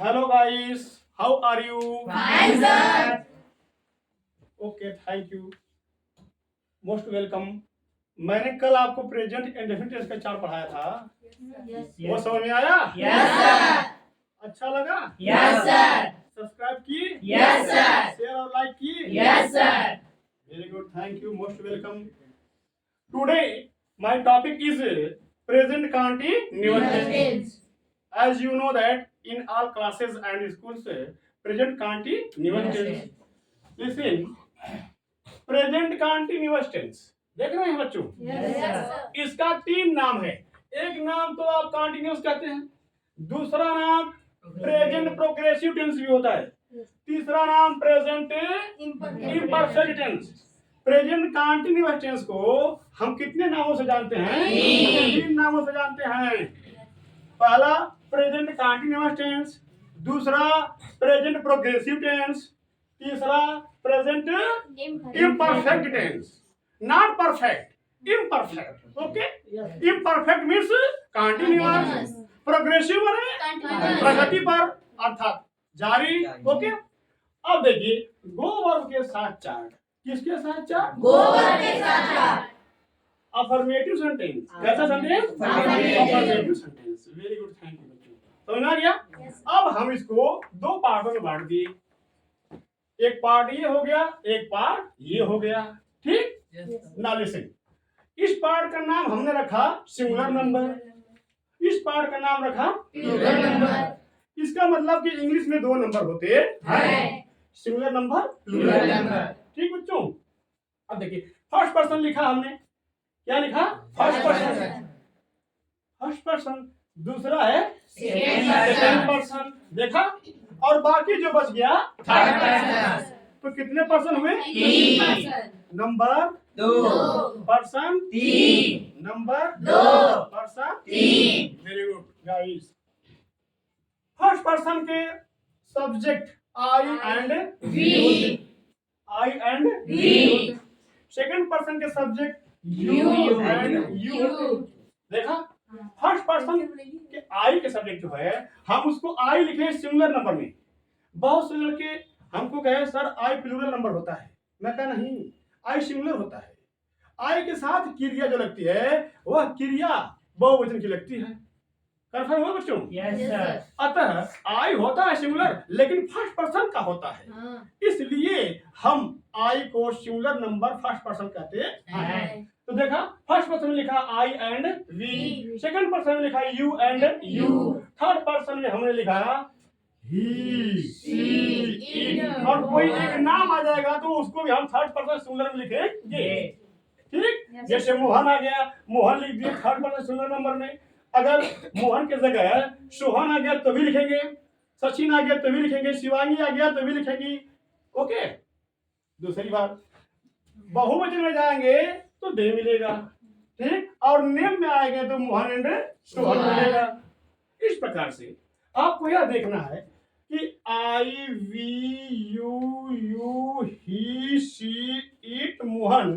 Hello guys, how are you? Fine, sir. Okay, thank you. Most welcome. मैंने कल आपको present indefinite tense का चार पढ़ाया था। वो समझ में आया? Yes, sir. अच्छा लगा? Yes, sir. सब्सक्राइब की? Yes, sir. शेयर और लाइक की? Yes, sir. Very good, thank you. Most welcome. Today my topic is present continuous tense. As you know that in all classes and schools, present continuous tense. Listen, present continuous tense देख रहे हैं बच्चों? Yes, sir. इसका तीन नाम है। एक नाम तो आप कंटीन्यूअस कहते हैं, दूसरा नाम प्रेजेंट प्रोग्रेसिव टेंस भी होता है, तीसरा नाम present imperfect tense. Present continuous tense को हम कितने नामों से जानते हैं? तीन नामों से जानते हैं। पहला प्रेजेंट कंटीन्यूअस टेंस, दूसरा प्रेजेंट प्रोग्रेसिव टेंस, तीसरा present imperfect tense. Not perfect, imperfect. Okay? Imperfect means continuous. Progressive माने प्रगति पर अर्थात जारी। ओके? अब देखिए गो वर्ब के साथ चार्ट। किसके साथ चार्ट? Go वर्ब के साथ चार्ट। Affirmative sentence. कैसा sentence? Affirmative sentence. Very good, thank you बच्चों। समझ आ गया? अब हम इसको दो पार्टों में बांट दिए। एक पार्ट ये हो गया, एक पार्ट ये हो गया। ठीक? नाउ लिसन, इस पार्ट का नाम हमने रखा सिंगुलर नंबर, इस पार्ट का नाम रखा प्लूरल नंबर। इसका मतलब कि इंग्लिश में दो नंबर होते हैं, सिंगुलर नंबर, प्लूरल नंबर। ठीक बच्चों? अब देखिए फर्स्ट पर्सन लिखा हमने, क्या लिखा? First person. First person. दूसरा है सेकंड पर्सन। देखा? और बाकी जो बच गया थर्ड पर्सन। तो कितने पर्सन हुए? तीन। नंबर दो। पर्सन तीन। नंबर दो। पर्सन तीन। Very good guys. First person के subject I and we. I and we. Second person के सब्जेक्ट यू एंड यू। देखा? फर्स्ट पर्सन के आई के सब्जेक्ट जो है हम उसको आई लिखे सिंगुलर नंबर में। बहुत से लड़के हमको कहे सर आई प्लूरल नंबर होता है। मैं कहा नहीं, आई सिंगुलर होता है। आई के साथ क्रिया जो लगती है वह क्रिया बहुवचन की लगती है। कन्फर्म हो बच्चों? Yes sir. अतः आई होता है सिंगुलर लेकिन फर्स्ट पर्सन का होता है, इसलिए हम आई को सिंगुलर नंबर फर्स्ट पर्सन कहते हैं। तो देखा फर्स्ट पर्सन में लिखा आई एंड वी, सेकंड पर्सन में लिखा you and you, third person में हमने लिखा ही सी इट। और कोई एक नाम आ जाएगा तो उसको भी हम थर्ड पर्सन सिंगुलर में लिखेंगे। ठीक? जैसे मोहन आ गया, मोहन लिख दिए थर्ड पर्सन सिंगुलर नंबर में। अगर मोहन के जगह सोहन आ गया तो भी लिखेंगे, सचिन आ गया तो भी लिखेंगे, शिवांगी आ गया तो भी लिखेंगे। ओके? दूसरी बात, बहुवचन में जाएंगे तो दे मिलेगा। ठीक? और नेम में आएंगे तो मोहन एंड सोहन मिलेगा। इस प्रकार से आपको यह देखना है कि I we you you he she it Mohan,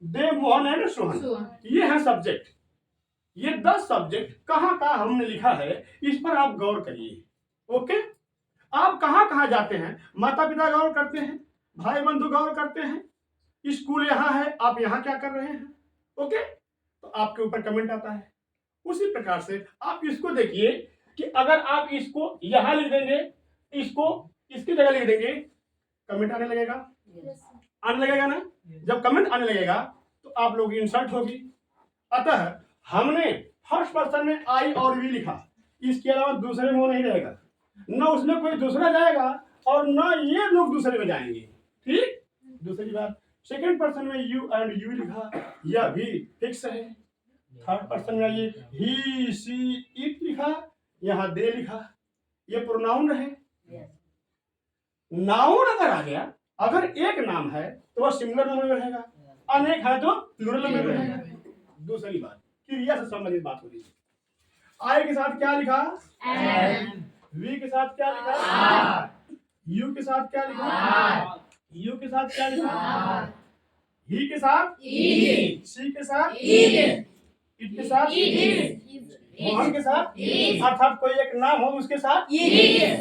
they Mohan and Sohan, ये है सब्जेक्ट। ये 10 सब्जेक्ट कहाँ कहाँ हमने लिखा है इस पर आप गौर करिए। ओके? आप कहाँ कहाँ जाते हैं? माता पिता गौर करते हैं, भाई बंधु गौर करते हैं, स्कूल यहाँ है, आप यहाँ क्या कर रहे हैं? ओके? तो आपके ऊपर कमेंट आता है। उसी प्रकार से आप इसको देखिए कि अगर आप इसको यहाँ लिख देंगे, इसको इसकी जगह लिख देंगे, कमेंट आने लगेगा? आने लगेगा ना? जब कमेंट आने लगेगा तो आप लोग इंसल्ट होगी। अतः हमने फर्स्ट पर्सन में आई और वी लिखा, इसके अलावा दूसरे में वो नहीं रहेगा, न उसमें कोई दूसरा जाएगा और न ये लोग दूसरे में जाएंगे। ठीक? दूसरी बात, सेकंड पर्सन में यू एंड यू लिखा, यह भी फिक्स है। थर्ड पर्सन में ये ही सी इट लिखा, यहाँ दे लिखा, ये प्रोनाउन रहे। नाउन अगर आ गया, अगर एक नाम है तो वह सिंगुलर नंबर में रहेगा, अनेक है तो प्लूरल नंबर में रहेगा। दूसरी बात, क्रिया से संबंधित बात हो रही है। आई के साथ क्या लिखा? एम। वी के साथ क्या लिखा? आर। यू के साथ क्या लिखा? आर। यू के साथ क्या लिखा? आर। ही के साथ ई। सी के साथ ई। इट के साथ इट। मोहन के साथ इज। अर्थात कोई एक नाम हो उसके साथ इज।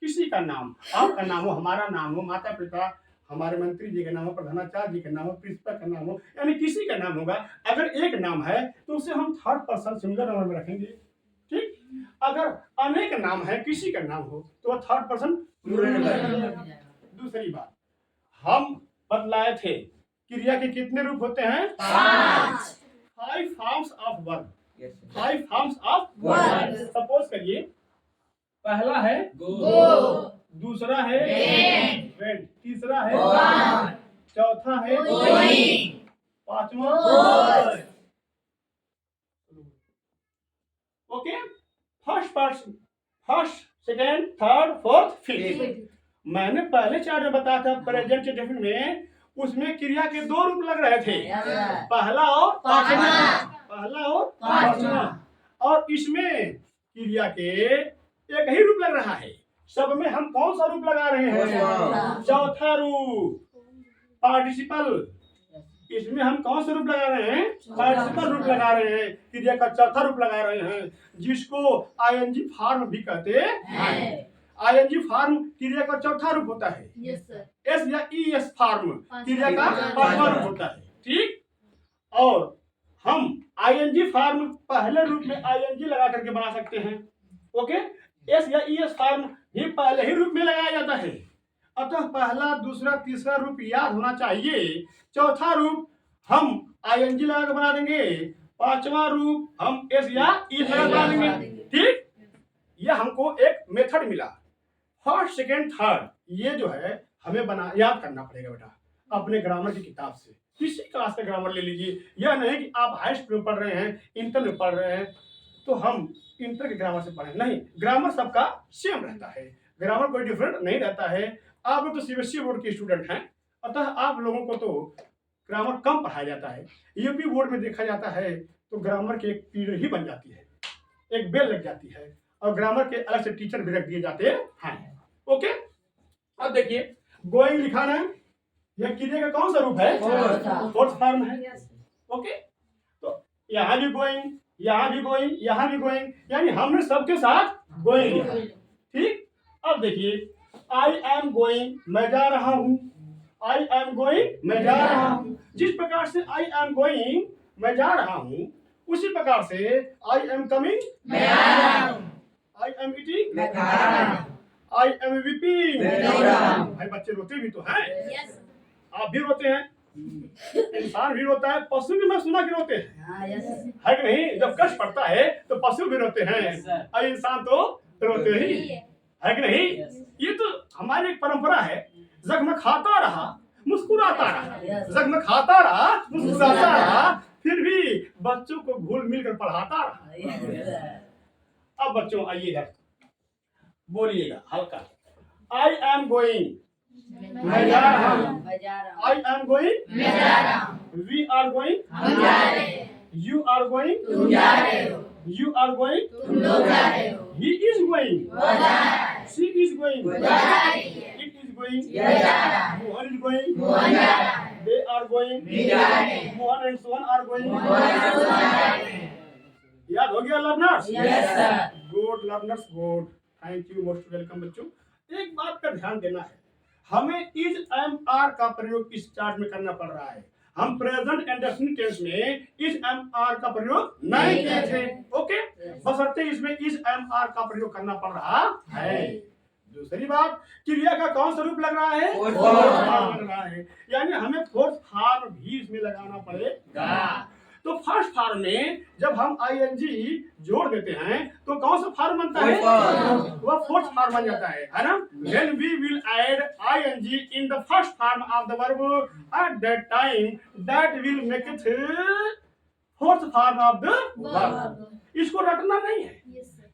किसी का नाम, आपका नाम हो, हमारा नाम हो, माता पिता, हमारे मंत्री जी का नाम हो, प्रधानाचार्य जी का नाम हो, प्रिंसिपल का नाम हो, यानी किसी का नाम होगा। अगर एक नाम है तो उसे हम थर्ड पर्सन सिंगुलर नंबर में रखेंगे, ठीक। अगर अनेक नाम है, किसी का नाम हो तो वह थर्ड पर्सन प्लूरल में रखेंगे। दूसरी बात, हम बतलाए थे क्रिया के कितने रूप होते हैं? 5 5 forms of verb, 5 forms of verb. Suppose करिए, पहला है गो। दूसरा है वेंट। तीसरा है गॉन। चौथा है गोइंग। पांचवा goes. Okay. First second third fourth fifth. मैंने पहले चार्ट में बताया था प्रेजेंट डेफिनेट में, उसमें क्रिया के दो रूप लग रहे थे, पहला और पांचवा। पहला और पांचवा। और इसमें क्रिया के एक ही रूप लग रहा है। सब में हम कौन सा रूप लगा रहे हैं? चौथा रूप, पार्टिसिपल। इसमें हम कौन सा रूप लगा रहे हैं? पार्टिसिपल रूप लगा रहे हैं, क्रिया का चौथा रूप लगा रहे हैं, जिसको आईएनजी फॉर्म भी कहते हैं। आईएनजी फॉर्म क्रिया का चौथा रूप होता है। एस या ईएस फॉर्म क्रिया का पांचवा रूप होता है, ठीक। और हम आईएनजी फॉर्म पहले रूप में आईएनजी लगा करके बना सकते हैं, ओके। एस या ईएस फॉर्म भी पहले ही रूप में लगाया जाता है, अतः पहला दूसरा तीसरा रूप याद होना चाहिए। चौथा रूप हम आईएनजी लगा कर बना देंगे, पांचवा रूप हम एस या ईएस लगा बना देंगे, ठीक। यह हमको एक मेथड मिला। फर्स्ट सेकेंड थर्ड ये जो है हमें बना याद करना पड़ेगा बेटा, अपने ग्रामर की किताब से, किसी क्लास का ग्रामर ले लीजिए। यह नहीं कि आप हाई स्कूल में पढ़ रहे हैं, इंटर में पढ़ रहे हैं तो हम इंटर के ग्रामर से पढ़ें, नहीं, ग्रामर सबका सेम रहता है, ग्रामर कोई डिफरेंट नहीं रहता है। आप लोग तो सीबीएसई बोर्ड के स्टूडेंट हैं, अतः आप लोगों को तो ग्रामर कम पढ़ाया जाता है। यूपी बोर्ड में देखा जाता है तो ग्रामर की एक पीरियड ही बन जाती है, एक बेल लग जाती है, और ग्रामर के अलग से टीचर भी रख दिए जाते हैं, ओके। अब देखिए गोइंग लिखा है, यह क्रिया का कौन सा रूप है? फोर्थ फॉर्म है, ओके। तो यहाँ भी गोइंग, यहाँ भी गोइंग, यहाँ भी गोइंग, यानी हमने सबके साथ गोइंग लिखा, ठीक। अब देखिए आई एम गोइंग, मैं जा रहा हूँ, आई एम गोइंग, मैं जा रहा हूँ। जिस प्रकार से आई एम गोइंग, मैं जा रहा हूँ, उसी प्रकार से आई एम कमिंग, मैं आ रहा हूँ। आई एम ईटिंग, मैं खा रहा हूँ। आई एम वीपिंग, मैं रो रहा हूँ। भाई बच्चे रोते भी तो हैं, आप भी रोते हैं, इंसान भी रोता है, पशु भी मैं सुना कि रोते हैं, है कि नहीं? जब कष्ट पड़ता है तो पशु भी रोते हैं, और इंसान तो रोते ही है कि नहीं? ये तो हमारी एक परंपरा है, जख्म खाता रहा मुस्कुराता रहा, जख्म खाता रहा मुस्कुराता रहा, फिर भी बच्चों को घुल मिल कर पढ़ाता रहा। अब बच्चों आइएगा, बोलिएगा हल्का, आई एम गोइंग, मैं जा रहा हूँ, आई एम गोइंग, मैं जा रहा हूँ। वी आर गोइंग, हम जा रहे हैं। यू आर गोइंग, तुम जा रहे हो। you are going, तुम लोग जा रहे हो। he is going, वो जा रहा है। she is going, वो जा रही है। it is going, यह जा रहा है। Mohan is going, मोहन जा रहा है। they are going, वे जा रहे हैं। Mohan and Sohan are going। Mohan और सोहन जा रहे हैं। याद हो गया learners? Yes, sir. Good learners, good, thank you, most welcome. बच्चों एक बात का ध्यान देना है, हमें इज एम आर का प्रयोग इस चार्ट में करना पड़ रहा है। हम प्रेजेंट एंड डेफिनिट टेंस में इज एम आर का प्रयोग नहीं किए थे, ओके। बशर्ते इसमें इज एम आर का प्रयोग करना पड़ रहा है। दूसरी बात, क्रिया का कौन सा रूप लग रहा है? फोर्थ फॉर्म लग रहा है, यानी हमें फोर्थ फॉर्म भी इसमें लगाना पड़ेगा। तो फर्स्ट फॉर्म में जब हम आईएनजी जोड़ देते हैं तो कौन सा फॉर्म बनता है? वह फोर्थ फॉर्म बन जाता है ना। When we will add ing in the first form of the verb at that time, that will make it fourth form of the verb. इसको रटना नहीं है,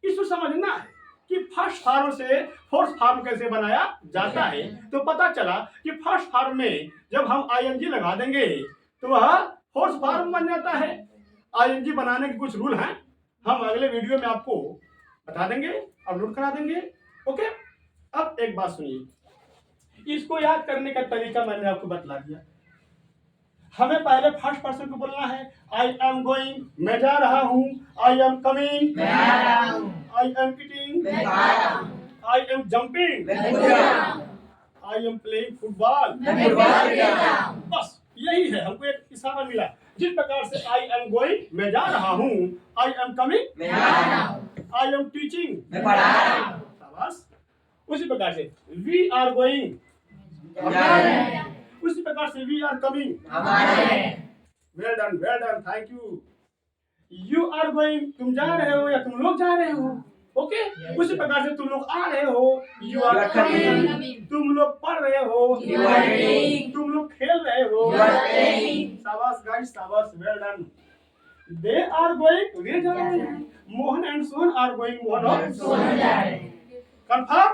इसको समझना है कि फर्स्ट फॉर्म से फोर्थ फॉर्म कैसे बनाया जाता है। तो पता चला कि फर्स्ट फॉर्म में जब हम आईएनजी लगा देंगे तो वह फोर्थ फॉर्म बन जाता है। आईएनजी बनाने के कुछ रूल हैं, हम अगले वीडियो में आपको बता देंगे, अपलोड करा देंगे, ओके। अब एक बात सुनिए, इसको याद करने का तरीका मैंने आपको बतला दिया। हमें पहले फर्स्ट पर्सन को बोलना है। आई एम गोइंग, मैं जा रहा हूँ। आई एम कमिंग, मैं आ रहा हूँ। आई एम ईटिंग, मैं खा रहा हूँ। आई एम जंपिंग, मैं कूद रहा हूँ। I am playing football. मैं फुटबॉल खेलता हूँ। बस यही है, हमको एक इशारा मिला। जिस प्रकार से आई एम गोइंग, मैं जा रहा हूँ। आई एम कमिंग, मैं आ रहा हूँ। आई एम टीचिंग, मैं पढ़ा रहा हूँ। शाबाश। उसी प्रकार से वी आर गोइंग, जा रहे हैं। उसी प्रकार से वी आर कमिंग। हमारे हैं। Well done, thank you. You are going, तुम जा रहे हो या तुम लोग जा रहे हो। ओके, उसी प्रकार से तुम लोग आ रहे हो। यू आर कमिंग, तुम लोग पढ़ रहे हो। You are reading. तुम लोग खेल रहे हो। You are playing. शाबाश गाइस, शाबाश, well done. They are going, वे जा रहे हैं। Mohan and Sohan are going, Mohan और सोहन जा रहे हैं। कंफर्म।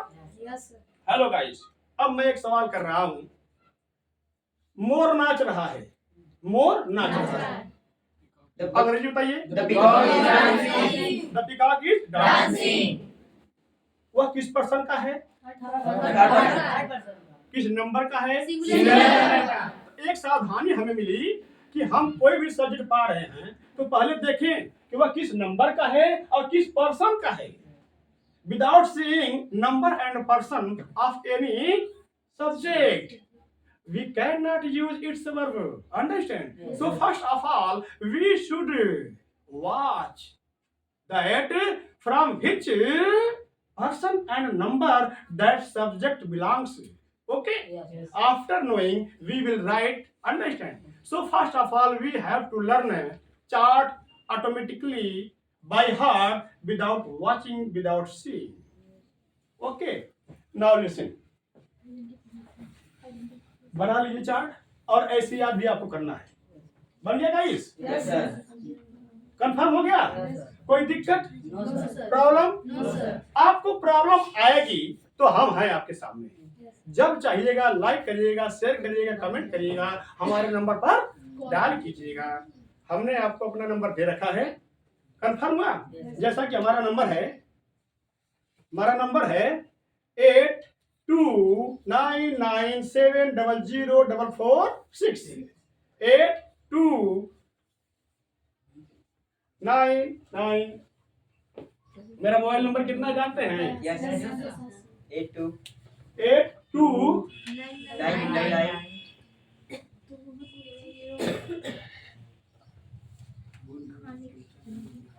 हेलो गाइस, अब मैं एक सवाल कर रहा हूँ। मोर नाच रहा है, मोर नाच रहा है। अंग्रेजी बताइए। The peacock is dancing. The peacock is Dancing. वह किस पर्सन का है, किस नंबर का है। एक सावधानी हमें मिली कि हम कोई भी सब्जेक्ट पा रहे हैं तो पहले देखें कि वह किस नंबर का है और किस पर्सन का है। Without seeing number and person of any subject we cannot use its verb. Understand? So first of all, we should watch that from which person and number that subject belongs. Okay? After knowing, we will write. Understand? So first of all, we have to learn a chart automatically by heart without watching, without seeing. Okay? Now listen. बना लीजिए chart, और ऐसे याद भी आपको करना है। बन गया गाइस? Yes, sir. कंफर्म हो गया? कोई दिक्कत, No, sir. Problem? No, sir. आपको प्रॉब्लम आएगी तो हम हैं आपके सामने। जब चाहिएगा लाइक करिएगा, शेयर करिएगा, कमेंट करिएगा, हमारे नंबर पर डायल कीजिएगा। हमने आपको अपना नंबर दे रखा है। कंफर्म हुआ? जैसा कि हमारा नंबर है 8299700446 8299। मेरा मोबाइल नंबर कितना जानते हैं? Yes, sir. 82 82। 999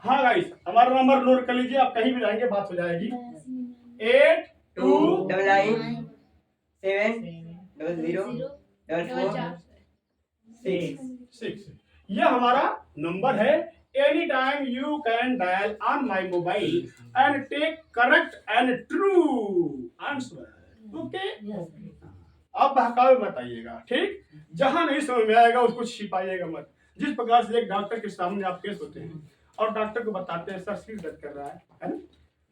हाँ गाइस, हमारा नंबर नोट कर लीजिए, आप कहीं भी जाएंगे बात हो जाएगी। 82 99 7 00 44 6। यह हमारा नंबर है। Any time you can dial on my mobile and take correct and true answer. Okay, आप बहकावे मत आइएगा, ठीक? जहां नहीं समझ में आएगा उसको छिपाइएगा मत। जिस प्रकार से एक डॉक्टर के सामने आप पेश होते हैं और डॉक्टर को बताते हैं सर सिर दर्द कर रहा है ना,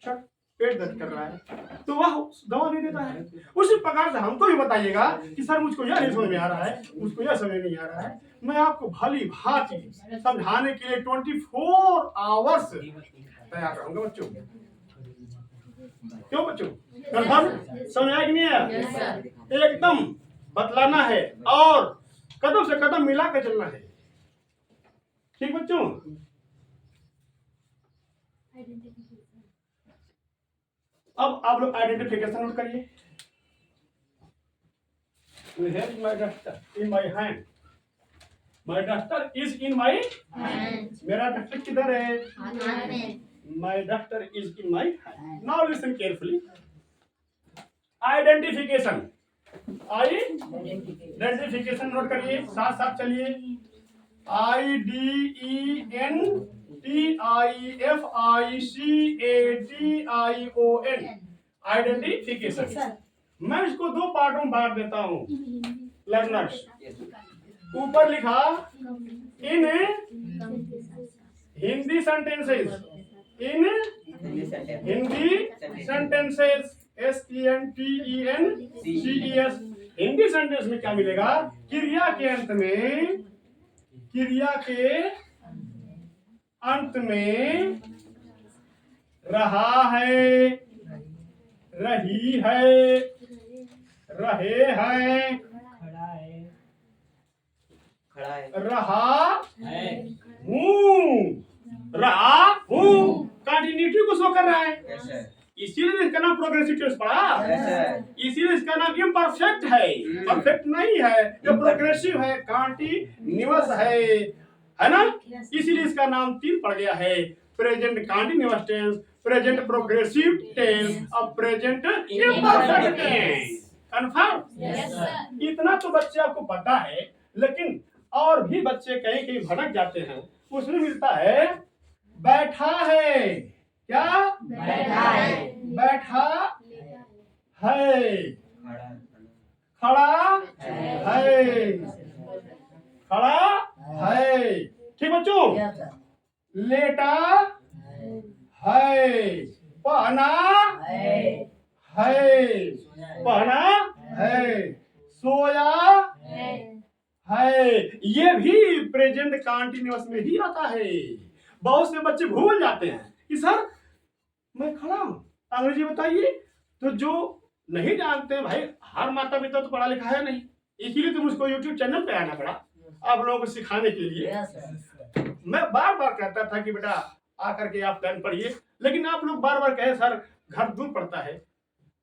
सर पेट दर्द कर रहा है, तो वह दवा दे देता है। उसी प्रकार से हमको भी बताइएगा कि सर मुझको यह नहीं समझ में आ रहा है, मुझको यह समझ नहीं आ रहा है। मैं आपको भली भांति समझाने के लिए 24 आवर्स तैयार रहूंगा बच्चों। क्यों बच्चों? कंफर्म समझ आया कि नहीं आया? Yes, sir. एकदम बतलाना है और कदम से कदम मिला के चलना है। ठीक बच्चों? अब आप लोग आइडेंटिफिकेशन नोट करिए। Here is my duster in my hand. My duster is in my And मेरा डस्टर किधर है? Amen. My duster is in my hand. Now listen carefully. Identification. Identification note करिए, साथ साथ चलिए। IDENTIFICATION identification. मैं इसको दो पार्टों में बांट देता हूँ लर्नर्स। ऊपर लिखा इन हिंदी सेंटेंसेस, इन Hindi sentences SENTENCES। Hindi sentence में क्या मिलेगा? क्रिया के अंत में रहा है, रही है, रहे हैं, खड़ा है, रहा हूँ, रहा हूँ, कंटिन्यूटी को शो कर रहा है, यस सर, इसीलिए इसका नाम प्रोग्रेसिव टेंस पड़ा, यस सर, इसीलिए इसका नाम इम्परफेक्ट है, परफेक्ट नहीं है, ये प्रोग्रेसिव है, कंटीन्यूअस है ना, इसीलिए इसका नाम 3 पड़ गया है, present continuous tense, present progressive tense और प्रेजेंट इम्परफेक्ट टेंस। कंफर्म? इतना तो बच्चे आपको पता है, लेकिन और भी बच्चे कहीं कहीं भटक जाते हैं, उसमें मिलता है बैठा है, क्या बैठा है, बैठा है, खड़ा खड़ा है, खड़ा है, ठीक बच्चों, लेटा है, पहना है, पहना है, सोया है, ये भी प्रेजेंट कंटीन्यूअस में ही आता है। बहुत से बच्चे भूल जाते हैं कि सर मैं खड़ा हूं, अंग्रेजी बताइए, तो जो नहीं जानते हैं भाई, हर माता पिता तो पढ़ा लिखा है नहीं, इसीलिए तो मुझको यूट्यूब चैनल पे आना पड़ा आप लोगों को सिखाने के लिए। मैं बार बार कहता था कि बेटा आकर के आप पेन पढ़िए, लेकिन आप लोग बार बार कहे सर घर दूर पड़ता है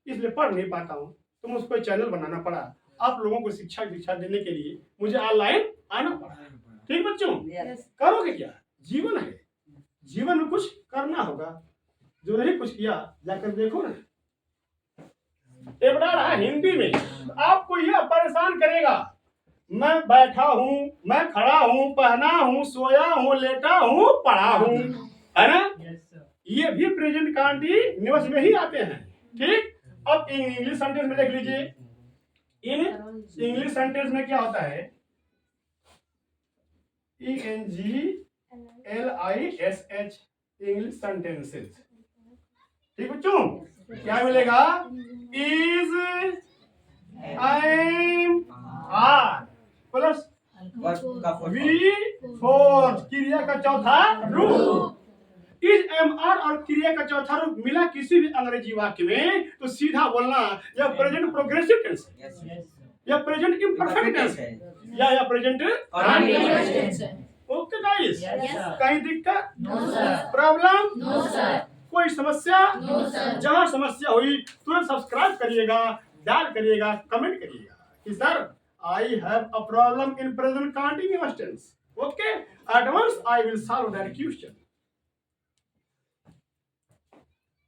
इसलिए पढ़ नहीं पाता हूँ, तो मुझको चैनल बनाना पड़ा, आप लोगों को शिक्षा दीक्षा देने के लिए मुझे ऑनलाइन आना पड़ा। ठीक बच्चों, करोगे क्या, जीवन है, जीवन में कुछ करना होगा, जो नहीं कुछ किया जाकर देखो ना। ये बता रहा है हिंदी में, आपको यह परेशान करेगा, मैं बैठा हूँ, मैं खड़ा हूँ, पहना हूँ, सोया हूँ, लेटा हूँ, पढ़ा हूँ, है ना, ये भी प्रेजेंट कंटीन्यूअस में ही आते हैं। ठीक, अब इंग्लिश सेंटेंस में देख लीजिए, इन इंग्लिश सेंटेंस में क्या होता है, ENGLISH इंग्लिश सेंटेंसेस। ठीक बच्चों, क्या मिलेगा, is, am, are plus V fourth क्रिया का चौथा रूप। इज, एम, आर और क्रिया का चौथा रूप मिला किसी भी अंग्रेजी वाक्य में तो सीधा बोलना या प्रेजेंट प्रोग्रेसिव टेंस है, या प्रेजेंट इम्परफेक्ट टेंस है, या प्रेजेंट कंटीन्यूअस टेंस है। ओके गाइस, कहीं दिक्कत, प्रॉब्लम, कोई समस्या, जहां समस्या हुई तुरंत सब्सक्राइब करिएगा, डायल करिएगा, कमेंट करिएगा कि sir I have a problem in present continuous tense. Okay, at once I will solve that question.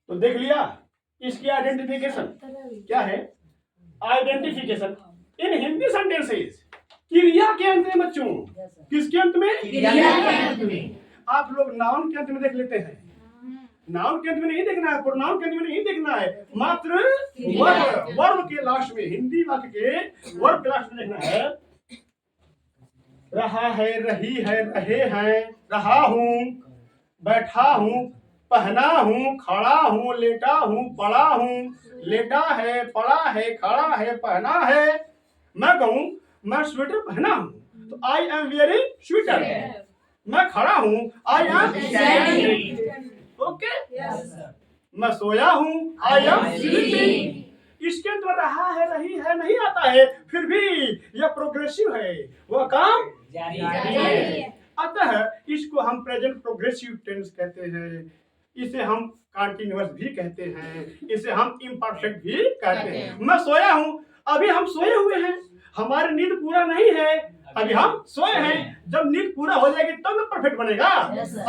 तो देख लिया, इसकी आइडेंटिफिकेशन क्या है, आइडेंटिफिकेशन इन हिंदी सेंटेंसेस क्रिया के अंत में बच्चों, किसके अंत में, क्रिया के अंत में। आप लोग नाउन के अंत में देख लेते हैं, नाउन के अंत में नहीं देखना है, प्रोनाउन के अंत में नहीं देखना है, मात्र वर्ब के लास्ट में, हिंदी वाक्य के वर्ब के लास्ट में देखना है। रहा है, रही है, रहे हैं, रहा हूं, बैठा हूं, पहना हूं, खड़ा हूं, लेटा हूं, पड़ा हूं, लेटा है, पड़ा है, खड़ा है, पहना है। मैं कहूं मैं स्वेटर पहना हूं तो आई एम वेयरिंग स्वेटर, मैं खड़ा हूं आई एम स्टैंडिंग, ओके, मैं सोया हूं आई एम स्लीपिंग। इसके अंदर रहा है, रही है नहीं आता है, फिर भी यह प्रोग्रेसिव है, वह काम जारी है। अतः इसको हम प्रेजेंट प्रोग्रेसिव टेंस कहते हैं, इसे हम कंटीन्यूअस भी कहते हैं, इसे हम इम्परफेक्ट भी कहते हैं। मैं सोया हूं, अभी हम सोए हुए हैं, हमारी नींद पूरा नहीं है, अभी हम सोए हैं, जब नींद पूरा हो जाएगी तब तो परफेक्ट बनेगा।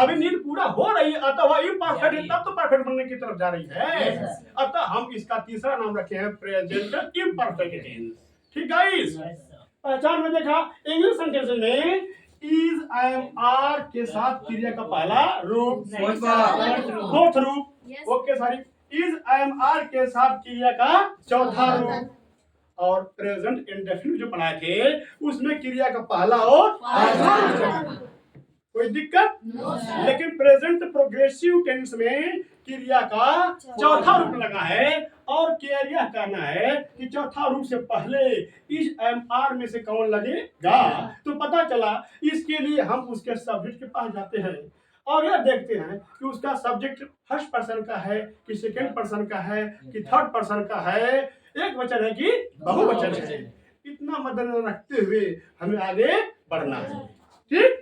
अभी नींद पूरा हो रही है अतः वह इम्परफेक्ट है, तब तो परफेक्ट बनने की तरफ जा रही है। अतः हम इसका तीसरा नाम रखे हैं प्रेजेंट इम्परफेक्ट टेंस। ठीक गाइस, पहचान में देखा, इंग्लिश सेंटेंस में इज, एम, आर के साथ क्रिया का पहला रूप, फोर्थ रूप, okay sorry, is, am, are के साथ क्रिया का चौथा रूप, और प्रेजेंट इंडेफिनिट जो पढ़ाए थे उसमें क्रिया का पहला और कोई दिक्कत, लेकिन प्रेजेंट प्रोग्रेसिव टेंस में क्रिया का चौथा रूप लगा है, और क्रिया कहना है कि चौथा रूप से पहले इज, एम, आर में से कौन लगेगा। तो पता चला, इसके लिए हम उसके सब्जेक्ट के पास जाते हैं और यह देखते हैं कि उसका सब्जेक्ट फर्स्ट पर्सन का है कि सेकंड पर्सन का है कि थर्ड पर्सन का है, एक वचन है कि बहुवचन है। इतना मद्देनजर रखते हुए हमें आगे बढ़ना है। ठीक,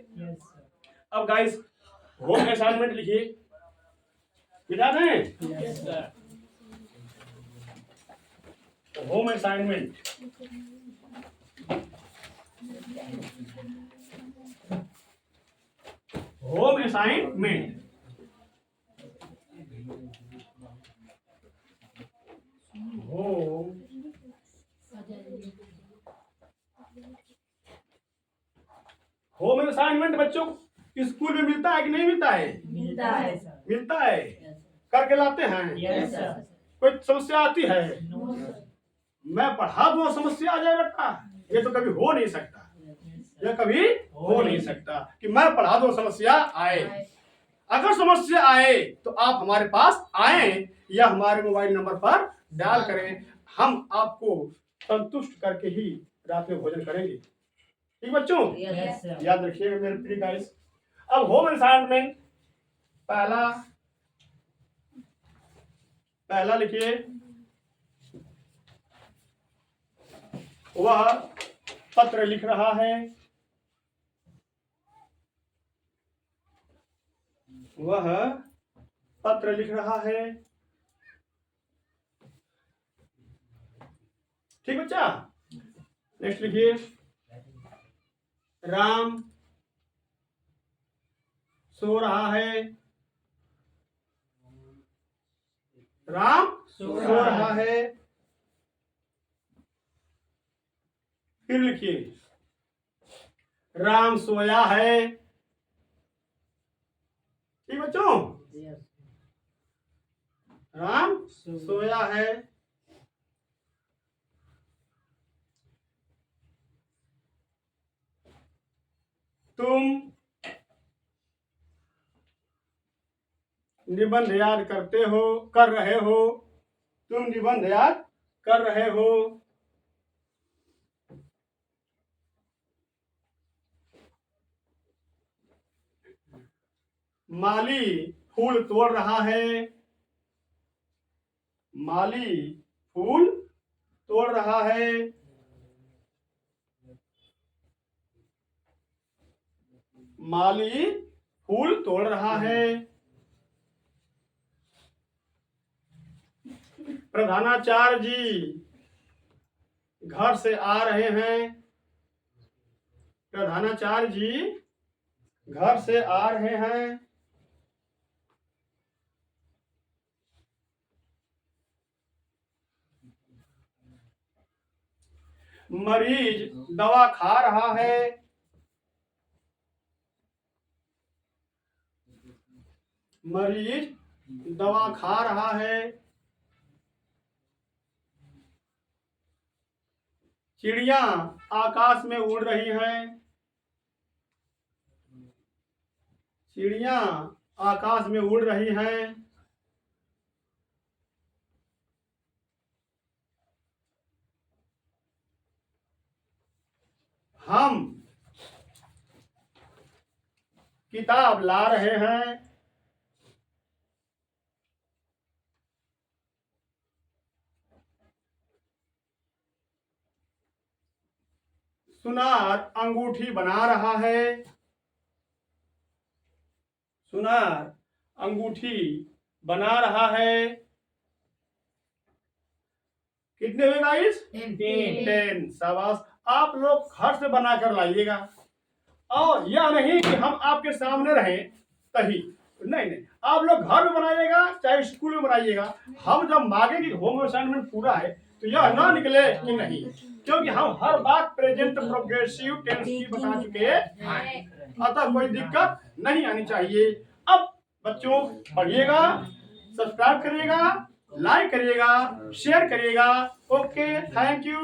अब गाइस होम असाइनमेंट लिखिए, मिटा दें। Home assignment, home assignment, home assignment बच्चों स्कूल में मिलता है कि नहीं मिलता है? मिलता है सर। मिलता है, करके लाते हैं। Yes sir. कोई समस्या आती है? No sir. मैं पढ़ा दूं समस्या आ जाए बेटा, ये तो कभी हो नहीं सकता, यह कभी हो नहीं सकता कि मैं पढ़ा दूं समस्या आए। अगर समस्या आए तो आप हमारे पास आए या हमारे मोबाइल नंबर पर डायल करें, हम आपको संतुष्ट करके ही रात में भोजन करेंगे। ठीक बच्चों, यस सर। याद रखिएगा मेरे प्रिय गाइस। अब होम असाइनमेंट पहला लिखिए, वह पत्र लिख रहा है, वह पत्र लिख रहा है। ठीक बच्चा, नेक्स्ट लिखिए, राम सो रहा है, राम सो रहा है। फिर लिखिए, राम सोया है। ठीक बच्चों, राम सोया है। तुम निबंध याद कर रहे हो, तुम निबंध याद कर रहे हो। माली फूल तोड़ रहा है, माली फूल तोड़ रहा है। माली फूल तोड़ रहा है। प्रधानाचार्य जी घर से आ रहे हैं, प्रधानाचार्य जी घर से आ रहे हैं। मरीज दवा खा रहा है, मरीज दवा खा रहा है। चिड़िया आकाश में उड़ रही हैं, चिड़िया आकाश में उड़ रही हैं। हम किताब ला रहे हैं, सुनार अंगूठी बना रहा है, सुनार अंगूठी बना रहा है। कितने हुए गाइस? 10। शाबाश, आप लोग घर से बनाकर लाइएगा, और यह नहीं कि हम आपके सामने रहें तभी, नहीं नहीं, आप लोग घर में बनाइएगा चाहे स्कूल में बनाइएगा। हम जब मांगे कि होम असाइनमेंट पूरा है तो यह ना निकले कि नहीं, क्योंकि हम हर बात प्रेजेंट प्रोग्रेसिव टेंस की बता चुके हैं, अतः कोई दिक्कत नहीं आनी चाहिए। अब बच्चों पढ़िएगा, सब्सक्राइब करिएगा, लाइक करिएगा, शेयर करिएगा। Okay, thank you.